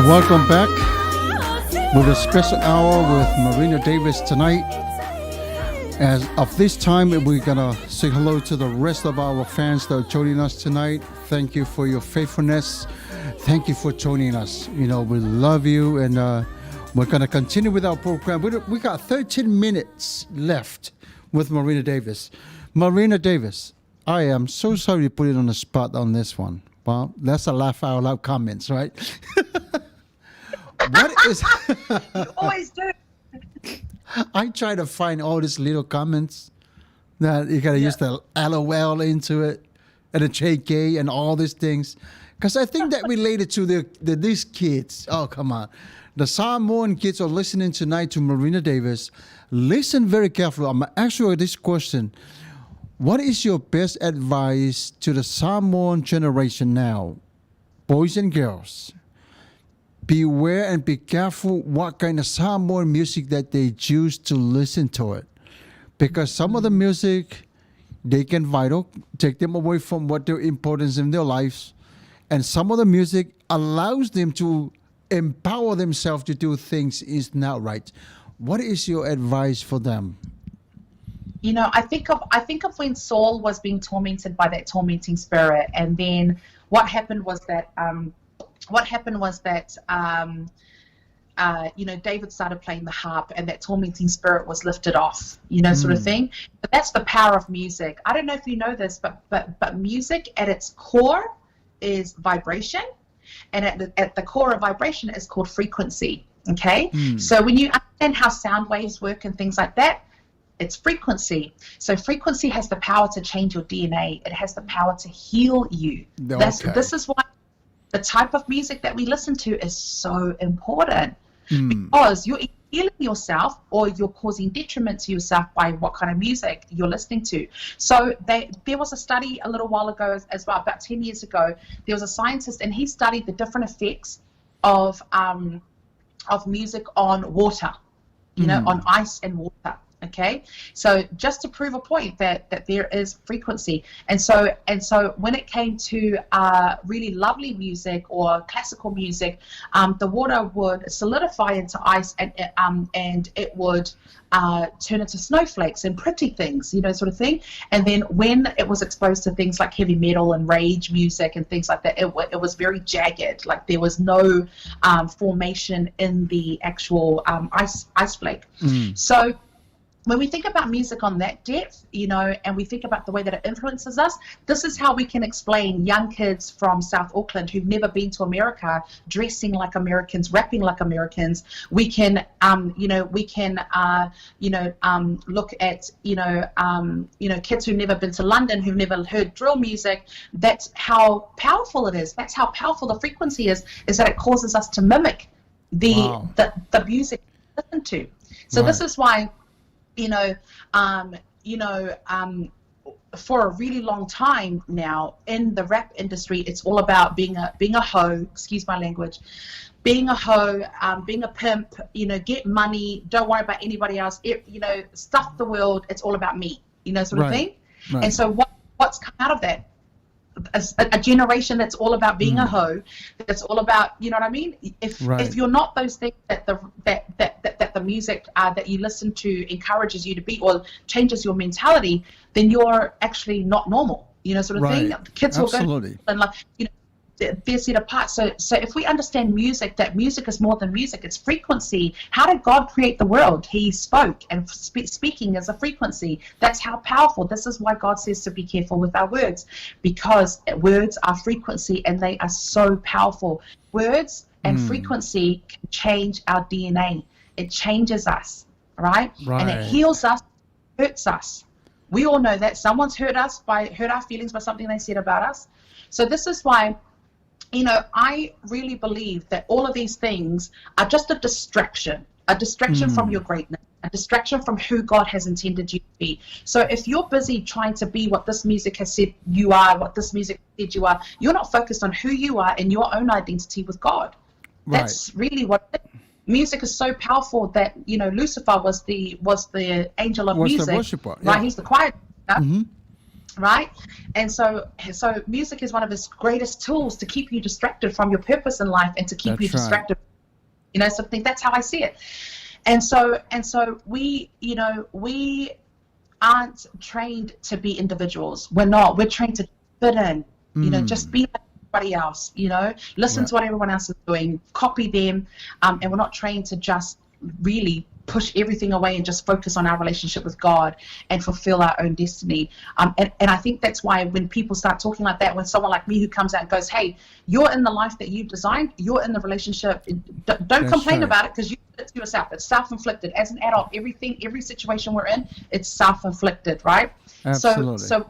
Speaker 1: Welcome back with a special hour with Marina Davis tonight. As of this time, we're going to say hello to the rest of our fans that are joining us tonight Thank you for your faithfulness. Thank you for joining us. We love you, and we're going to continue with our program. We got 13 minutes left with Marina Davis. Marina Davis, I am so sorry to put it on the spot on this one. Well, that's a laugh out loud comments, right? What is...
Speaker 2: You always do.
Speaker 1: I try to find all these little comments that you got to use the LOL into it and the JK and all these things. Because I think that related to these kids. Oh, come on. The Samoan kids are listening tonight to Marina Davis. Listen very carefully. I'm asking you this question. What is your best advice to the Samoan generation now? Boys and girls, beware and be careful what kind of Samoan music that they choose to listen to it. Because some of the music, they can take them away from what their importance in their lives. And some of the music allows them to empower themselves to do things is not right. What is your advice for them?
Speaker 2: I think of when Saul was being tormented by that tormenting spirit, and then what happened was that David started playing the harp, and that tormenting spirit was lifted off, sort of thing. But that's the power of music. I don't know if you know this, but music at its core is vibration, and at the core of vibration is called frequency. Okay, so when you understand how sound waves work and things like that, it's frequency. So frequency has the power to change your DNA. It has the power to heal you.
Speaker 1: Okay.
Speaker 2: This is why the type of music that we listen to is so important, because you're healing yourself or you're causing detriment to yourself by what kind of music you're listening to. So there was a study a little while ago as well, about 10 years ago. There was a scientist, and he studied the different effects of music on water, on ice and water. Okay, so just to prove a point that there is frequency, and so when it came to really lovely music or classical music, the water would solidify into ice, and it would turn into snowflakes and pretty things, sort of thing. And then when it was exposed to things like heavy metal and rage music and things like that, it was very jagged, like there was no formation in the actual ice flake. So when we think about music on that depth, and we think about the way that it influences us, this is how we can explain young kids from South Auckland who've never been to America dressing like Americans, rapping like Americans. We can, look at, kids who've never been to London, who've never heard drill music. That's how powerful it is. That's how powerful the frequency is that it causes us to mimic the music we listen to. So This is why, for a really long time now in the rap industry, it's all about being a hoe, excuse my language, being a hoe, being a pimp, get money, don't worry about anybody else, stuff the world, it's all about me, sort of thing. Right. And so what's come out of that? A generation that's all about being a hoe, that's all about, you know what I mean? If you're not those things that the music that you listen to encourages you to be or changes your mentality, then you're actually not normal, sort of thing. Kids will go and they're set apart. So if we understand music, that music is more than music, it's frequency. How did God create the world? He spoke, and speaking is a frequency. That's how powerful. This is why God says to be careful with our words, because words are frequency and they are so powerful. Words and frequency can change our DNA. It changes us, right? And it heals us, hurts us. We all know that someone's hurt our feelings by something they said about us. So this is why, I really believe that all of these things are just a distraction from your greatness, a distraction from who God has intended you to be. So if you're busy trying to be what this music has said you are, what this music said you are, you're not focused on who you are and your own identity with God. That's really what it is. Music is so powerful that, Lucifer was the angel of music, the worshiper, right? He's the choir. Right? And so music is one of his greatest tools to keep you distracted from your purpose in life and to keep you distracted. So I think that's how I see it. And so we aren't trained to be individuals. We're not. We're trained to fit in. Just be like everybody else, listen to what everyone else is doing, copy them, and we're not trained to just really push everything away and just focus on our relationship with God and fulfill our own destiny. And I think that's why when people start talking like that, when someone like me who comes out and goes, hey, you're in the life that you've designed, you're in the relationship, don't complain about it, because you did it to yourself. It's self-inflicted. As an adult, every situation we're in, it's self-inflicted, right?
Speaker 1: Absolutely.
Speaker 2: So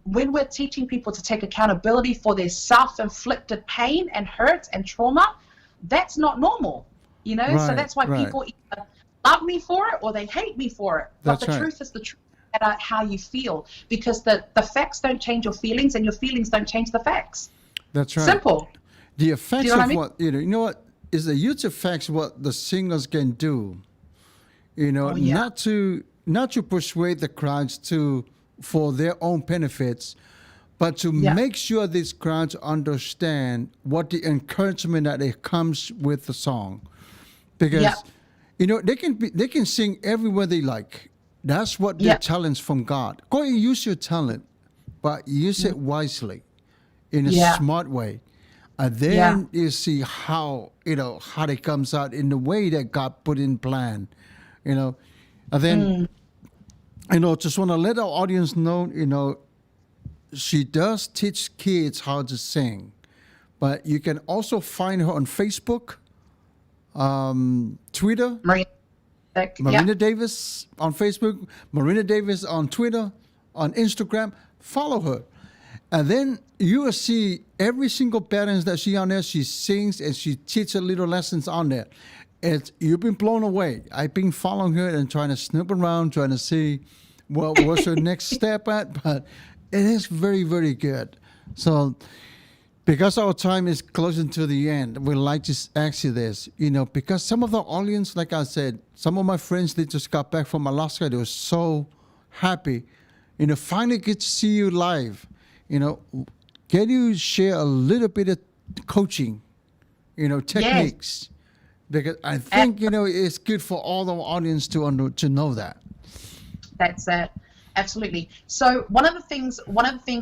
Speaker 2: when we're teaching people to take accountability for their self-inflicted pain and hurt and trauma, that's not normal. So that's why people either love me for it or they hate me for it. But the truth is the truth, no matter how you feel, because the facts don't change your feelings, and your feelings don't change the facts.
Speaker 1: That's right.
Speaker 2: Simple.
Speaker 1: The effects of
Speaker 2: what I mean?
Speaker 1: what is the huge effects what the singers can do. Not to persuade the crowds for their own benefits, but to make sure these crowds understand what the encouragement that it comes with the song. Because they can sing everywhere they like. That's what their talents from God. Go and use your talent, but use it wisely, in a smart way, and then you see how it comes out in the way that God put in plan. And then just want to let our audience know. She does teach kids how to sing, but you can also find her on Facebook. Twitter, Marina Davis on Facebook, Marina Davis on Twitter, on Instagram. Follow her, and then you will see every single parent that she on there. She sings and she teaches little lessons on there. You've been blown away. I've been following her and trying to snoop around, trying to see what's her next step at, but it is very, very good. So, because our time is closing to the end, we'd like to ask you this, because some of the audience, like I said, some of my friends, they just got back from Alaska. They were so happy, finally get to see you live. Can you share a little bit of coaching, techniques? Because I think, it's good for all the audience to know that.
Speaker 2: That's it. Absolutely. So one of the things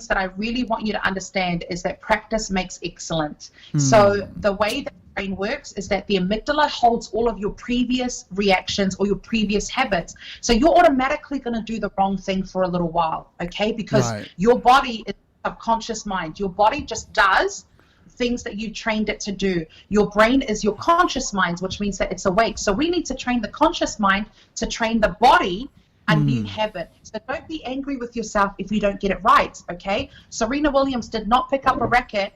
Speaker 2: that I really want you to understand is that practice makes excellent. So the way that the brain works is that the amygdala holds all of your previous reactions or your previous habits. So you're automatically going to do the wrong thing for a little while, okay? Because your body is a subconscious mind. Your body just does things that you trained it to do. Your brain is your conscious mind, which means that it's awake. So we need to train the conscious mind to train the body a new habit. So don't be angry with yourself if you don't get it right, okay? Serena Williams did not pick up a racket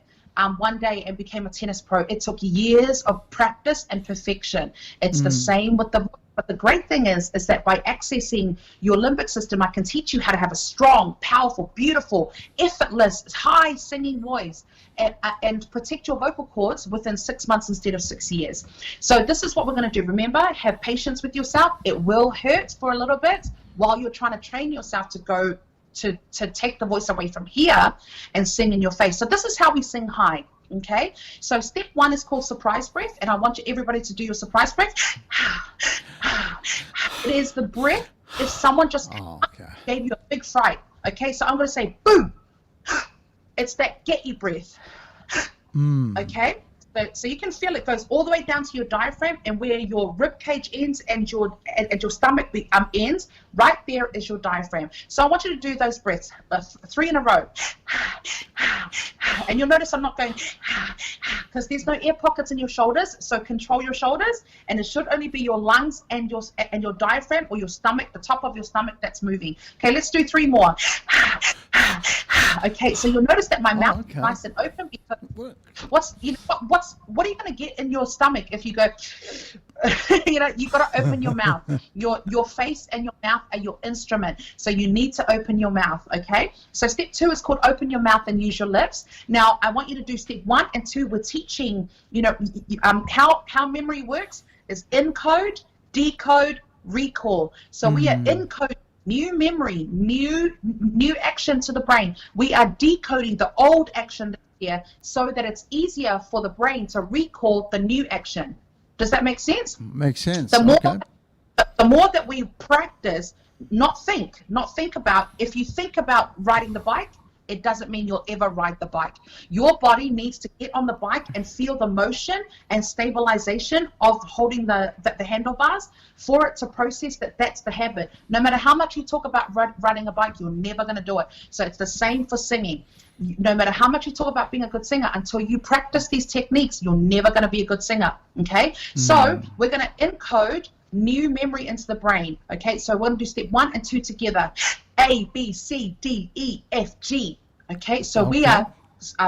Speaker 2: one day and became a tennis pro. It took years of practice and perfection. It's the same with the But the great thing is that by accessing your limbic system, I can teach you how to have a strong, powerful, beautiful, effortless, high singing voice and protect your vocal cords within 6 months instead of 6 years. So this is what we're going to do. Remember, have patience with yourself. It will hurt for a little bit while you're trying to train yourself to go to take the voice away from here and sing in your face. So this is how we sing high. Okay, so step 1 is called surprise breath, and I want everybody to do your surprise breath. It is the breath if someone just gave you a big fright. Okay, so I'm going to say boom. It's that get you breath. Okay, so you can feel it goes all the way down to your diaphragm, and where your rib cage ends and your stomach ends, right there is your diaphragm. So I want you to do those breaths 3 in a row. And you'll notice I'm not going because there's no air pockets in your shoulders, so control your shoulders, and it should only be your lungs and your diaphragm or your stomach, the top of your stomach, that's moving. Okay, let's do 3 more. Okay, so you'll notice that my mouth is nice and open, because what are you going to get in your stomach if you go you've got to open your mouth. Your face and your mouth are your instrument, so you need to open your mouth. Okay, so step 2 is called open your mouth and use your lips. Now I want you to do step 1 and 2. We're teaching how memory works is encode, decode, recall. So we are encoding new memory, new action to the brain. We are decoding the old action here so that it's easier for the brain to recall the new action. Does that make sense?
Speaker 1: Makes sense.
Speaker 2: The more that we practice, not think about. If you think about riding the bike, it doesn't mean you'll ever ride the bike. Your body needs to get on the bike and feel the motion and stabilization of holding the handlebars for it to process that that's the habit. No matter how much you talk about riding a bike, you're never going to do it. So it's the same for singing. No matter how much you talk about being a good singer, until you practice these techniques, you're never going to be a good singer. Okay? So we're going to encode new memory into the brain. Okay? So we're going to do step 1 and 2 together. A, B, C, D, E, F, G. Okay, so we are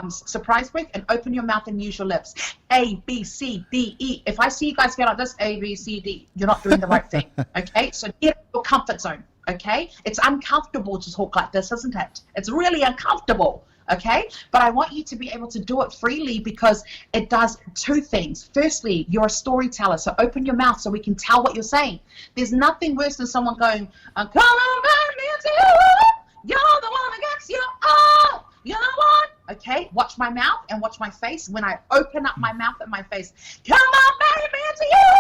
Speaker 2: surprise break and open your mouth and use your lips. A, B, C, D, E. If I see you guys go like this, A, B, C, D, you're not doing the right thing. Okay, so get your comfort zone. Okay, it's uncomfortable to talk like this, isn't it? It's really uncomfortable. Okay, but I want you to be able to do it freely because it does 2 things. Firstly, you're a storyteller, so open your mouth so we can tell what you're saying. There's nothing worse than someone going, come on back, me you're the one that gets you all, you're the one. Okay, watch my mouth and watch my face. When I open up my mouth and my face, come on baby, it's you,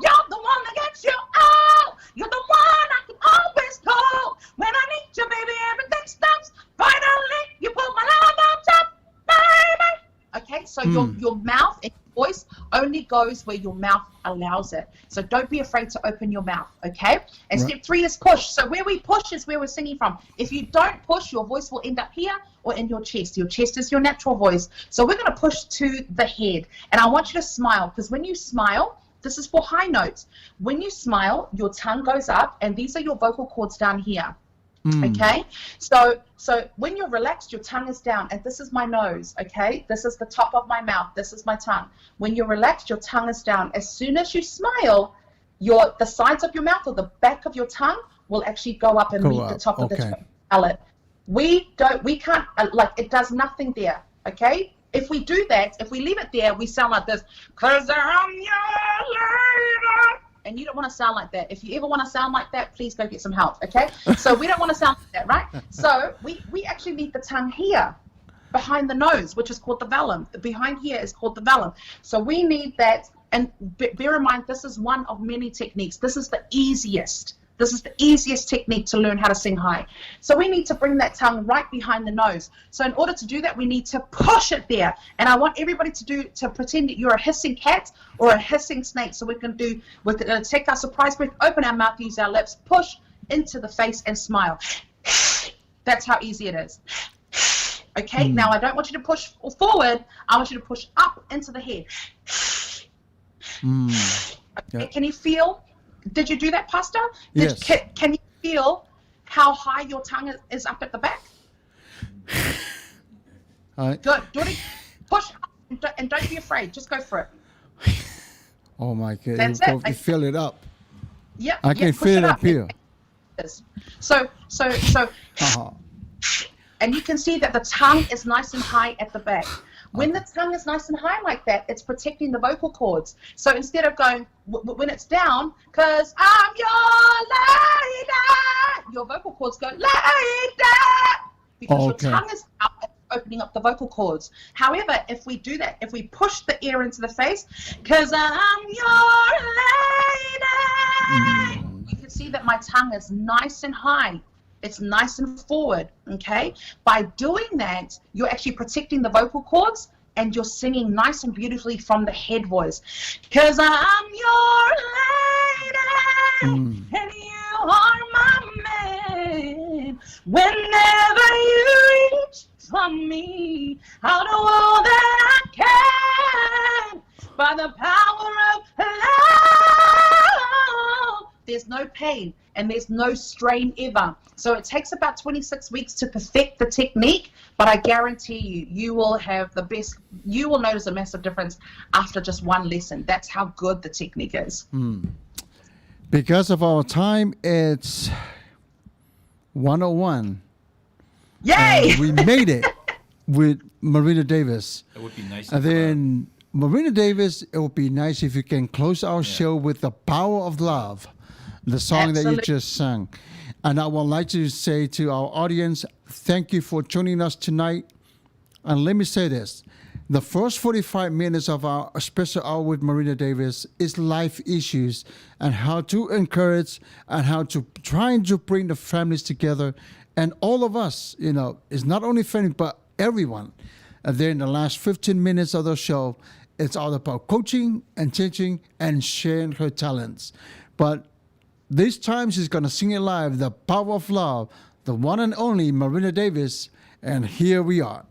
Speaker 2: you're the one that gets you all, you're the one I can always call. When I need you, baby, everything stops. Finally, you put my love on top, baby. Okay, so your mouth and your voice only goes where your mouth allows it. So don't be afraid to open your mouth, okay? And step 3 is push. So where we push is where we're singing from. If you don't push, your voice will end up here or in your chest. Your chest is your natural voice. So we're going to push to the head. And I want you to smile, because when you smile, this is for high notes. When you smile, your tongue goes up, and these are your vocal cords down here. Okay, so when you're relaxed, your tongue is down, and this is my nose. Okay, this is the top of my mouth, this is my tongue. When you're relaxed, your tongue is down. As soon as you smile, the sides of your mouth or the back of your tongue will actually go up and meet the top of the palate. We can't, like, it does nothing there. Okay, if we do that, if we leave it there, we sound like this, 'cause I'm your lady. And you don't want to sound like that. If you ever want to sound like that, please go get some help, okay? So we don't want to sound like that, right? So we actually need the tongue here, behind the nose, which is called the velum. Behind here is called the velum. So we need that, and bear in mind, this is one of many techniques. This is the easiest. This is the easiest technique to learn how to sing high. So we need to bring that tongue right behind the nose. So in order to do that, we need to push it there. And I want everybody to pretend that you're a hissing cat or a hissing snake. So we're going to take our surprise breath, open our mouth, use our lips, push into the face and smile. That's how easy it is. Okay, now I don't want you to push forward. I want you to push up into the head. Okay, can you feel? Did you do that, Pastor?
Speaker 1: Yes.
Speaker 2: Can you feel how high your tongue is up at the back? Good. Do it. Push up and don't be afraid. Just go for it.
Speaker 1: Oh my goodness! You fill it up.
Speaker 2: Yeah.
Speaker 1: I can feel it up here.
Speaker 2: So. And you can see that the tongue is nice and high at the back. When the tongue is nice and high like that, it's protecting the vocal cords. So instead of going, when it's down, 'cause I'm your lady, your vocal cords go, lady, because your tongue is out, opening up the vocal cords. However, if we do that, if we push the air into the face, 'cause I'm your lady, you can see that my tongue is nice and high. It's nice and forward, okay? By doing that, you're actually protecting the vocal cords and you're singing nice and beautifully from the head voice. 'Cause I'm your lady and you are my man. Whenever you reach for me, I'll do all that I can by the power of love. There's no pain and there's no strain ever. So it takes about 26 weeks to perfect the technique, but I guarantee you will have the best, you will notice a massive difference after just one lesson. That's how good the technique is.
Speaker 1: Because of our time, it's 101.
Speaker 2: Yay!
Speaker 1: We made it with Marina Davis.
Speaker 3: That would be nice.
Speaker 1: And then Marina Davis, it would be nice if you can close our show with The Power of Love, the song that you just sang. And I would like to say to our audience, thank you for joining us tonight. And let me say this. The first 45 minutes of our special hour with Marina Davis is life issues and how to encourage and how to try to bring the families together And all of us, it's not only Fanny, but everyone. And then the last 15 minutes of the show, it's all about coaching and teaching and sharing her talents. But this time she's going to sing it live, The Power of Love, the one and only Marina Davis. And here we are.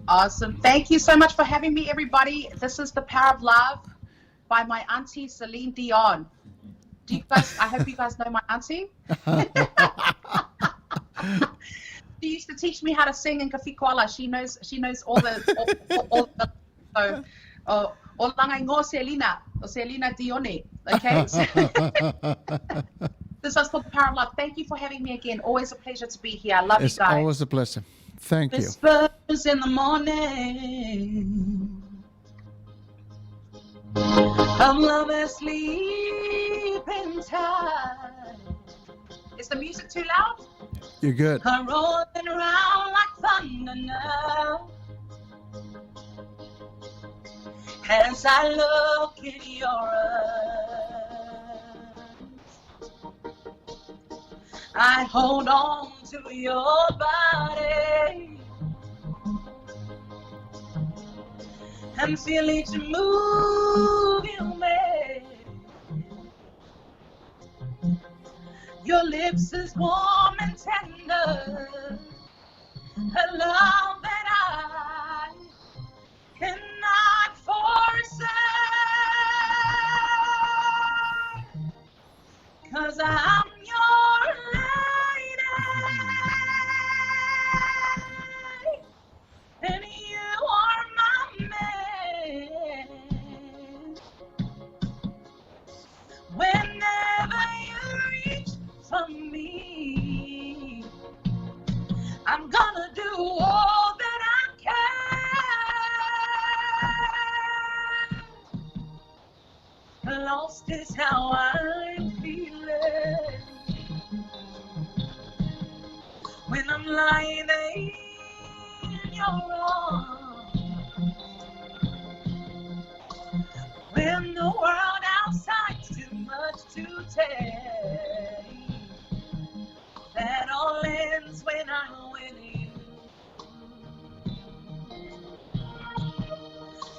Speaker 2: Awesome. Thank you so much for having me, everybody. This is The Power of Love by my auntie, Celine Dion. I hope you guys know my auntie. She used to teach me how to sing in Kafikoala. She knows all the so o langa ingo Selena Dione. Okay. This was for The Power of Love. Thank you for having me again. Always a pleasure to be here. I love you guys.
Speaker 1: It's always a pleasure. Thank you.
Speaker 4: Whispers in the morning of love sleeping tight.
Speaker 2: Is the music too loud?
Speaker 1: You're good.
Speaker 4: Are rolling around like thunder now. As I look in your eyes, I hold on to your body and feel each move you make. Your lips is warm and tender, a love that I cannot forsake, 'cause I'm your lady, and you are my man. Whenever you reach for me, I'm gonna do all that I can. Lost is how I'm feeling when I'm lying in your arms, when the world outside's too much to take. That all ends when I'm with you.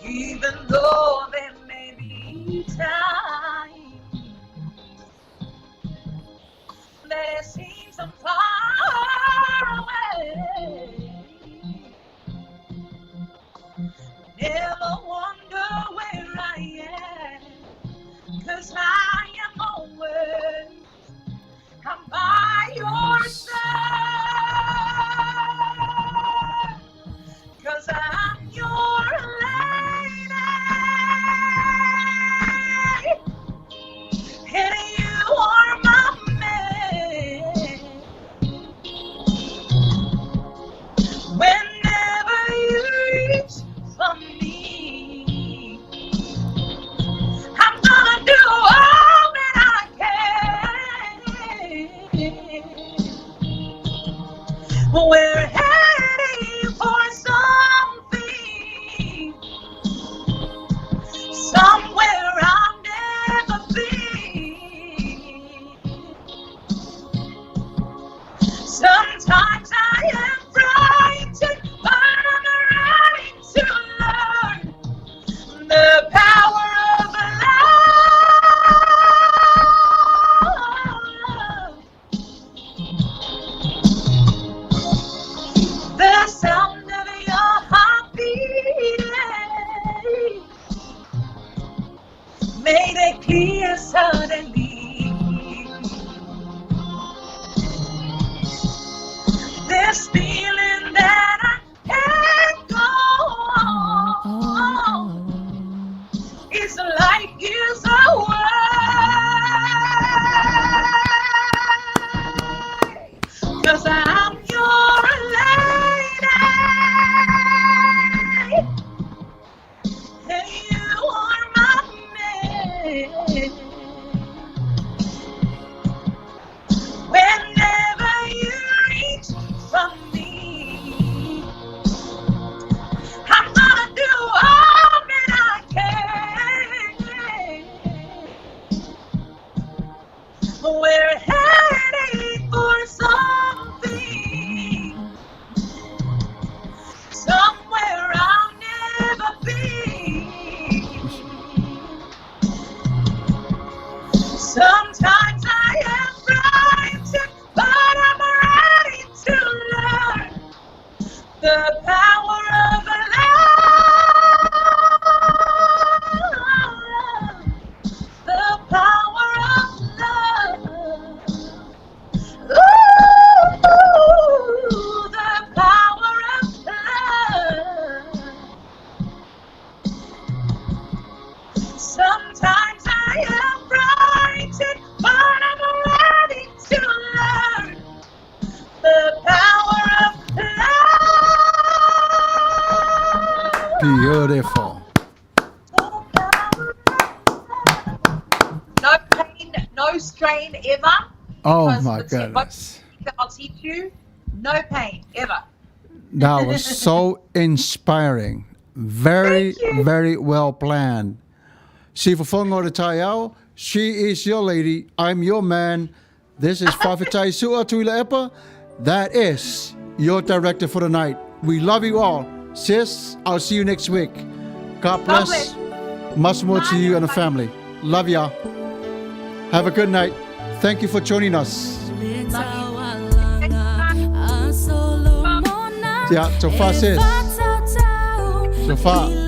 Speaker 4: Even though there may be time that it seems so far away, never wonder where I am, 'cause I am always, I'm by your side, 'cause I'm your lady, and you are my man. Whenever you reach for me, I'm gonna do all that I can. We're heading for something, somewhere I've never been. Sometimes I am frightened, but I'm ready to learn the power of love. The sound of your heart beating made it clear suddenly. This feeling that I can't go on is like years away, 'cause I'm your lady, and you are my man. Whenever you reach for me, I'm gonna do all that I can. We're heading for something, Sometimes I am frightened, but I'm ready to learn the power of love. The power of love. Ooh, the power of love. Sometimes I am frightened, but I'm ready to learn the power of love.
Speaker 1: Beautiful.
Speaker 2: No pain, no strain ever.
Speaker 1: Oh
Speaker 2: Because
Speaker 1: my
Speaker 2: the te- what
Speaker 1: goodness.
Speaker 2: that I'll teach you, no pain ever.
Speaker 1: That was so inspiring. Very,
Speaker 2: Thank you.
Speaker 1: very well planned. Si Fufongo de Taiao, she is your lady. I'm your man. This is Fafitai Sua Tuila Epa. That is your director for the night. We love you all. Sis, I'll see you next week. God
Speaker 2: God
Speaker 1: bless.
Speaker 2: bless.
Speaker 1: Much more to
Speaker 2: Bye,
Speaker 1: you and the
Speaker 2: everybody.
Speaker 1: family. Love ya. Have a good night. Thank you for joining us. Yeah, so far sis. So far.